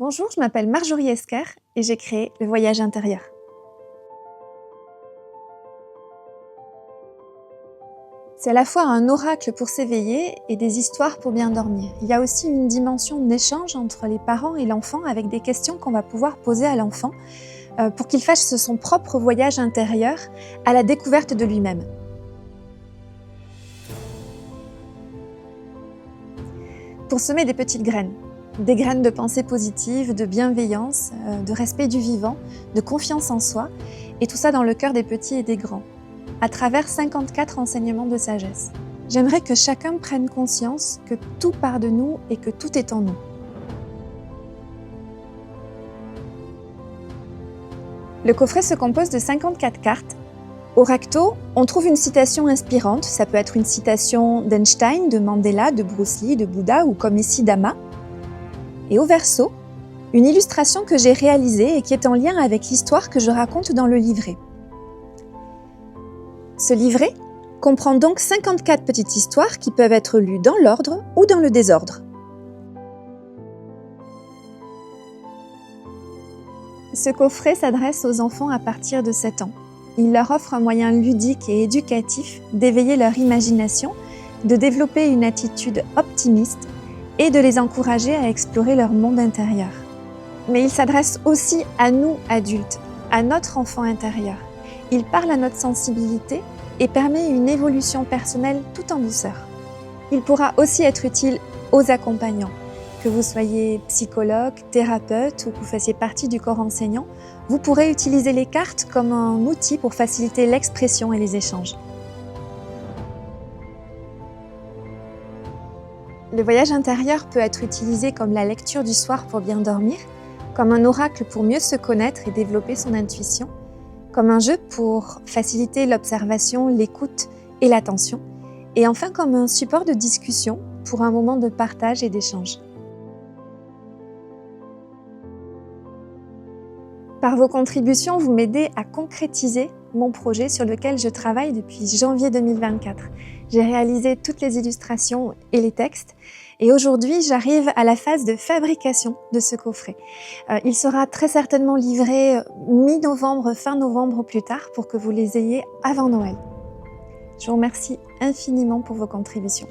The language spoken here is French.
Bonjour, je m'appelle Marjorie Esquer et j'ai créé le voyage intérieur. C'est à la fois un oracle pour s'éveiller et des histoires pour bien dormir. Il y a aussi une dimension d'échange entre les parents et l'enfant avec des questions qu'on va pouvoir poser à l'enfant pour qu'il fasse son propre voyage intérieur à la découverte de lui-même. Pour semer des petites graines. Des graines de pensée positive, de bienveillance, de respect du vivant, de confiance en soi, et tout ça dans le cœur des petits et des grands, à travers 54 enseignements de sagesse. J'aimerais que chacun prenne conscience que tout part de nous et que tout est en nous. Le coffret se compose de 54 cartes. Au recto, on trouve une citation inspirante, ça peut être une citation d'Einstein, de Mandela, de Bruce Lee, de Bouddha ou comme ici d'Ama. Et au verso, une illustration que j'ai réalisée et qui est en lien avec l'histoire que je raconte dans le livret. Ce livret comprend donc 54 petites histoires qui peuvent être lues dans l'ordre ou dans le désordre. Ce coffret s'adresse aux enfants à partir de 7 ans. Il leur offre un moyen ludique et éducatif d'éveiller leur imagination, de développer une attitude optimiste et de les encourager à explorer leur monde intérieur. Mais il s'adresse aussi à nous, adultes, à notre enfant intérieur. Il parle à notre sensibilité et permet une évolution personnelle tout en douceur. Il pourra aussi être utile aux accompagnants. Que vous soyez psychologue, thérapeute ou que vous fassiez partie du corps enseignant, vous pourrez utiliser les cartes comme un outil pour faciliter l'expression et les échanges. Le voyage intérieur peut être utilisé comme la lecture du soir pour bien dormir, comme un oracle pour mieux se connaître et développer son intuition, comme un jeu pour faciliter l'observation, l'écoute et l'attention, et enfin comme un support de discussion pour un moment de partage et d'échange. Par vos contributions, vous m'aidez à concrétiser mon projet sur lequel je travaille depuis janvier 2024. J'ai réalisé toutes les illustrations et les textes et aujourd'hui j'arrive à la phase de fabrication de ce coffret. Il sera très certainement livré mi-novembre, fin novembre au plus tard pour que vous les ayez avant Noël. Je vous remercie infiniment pour vos contributions.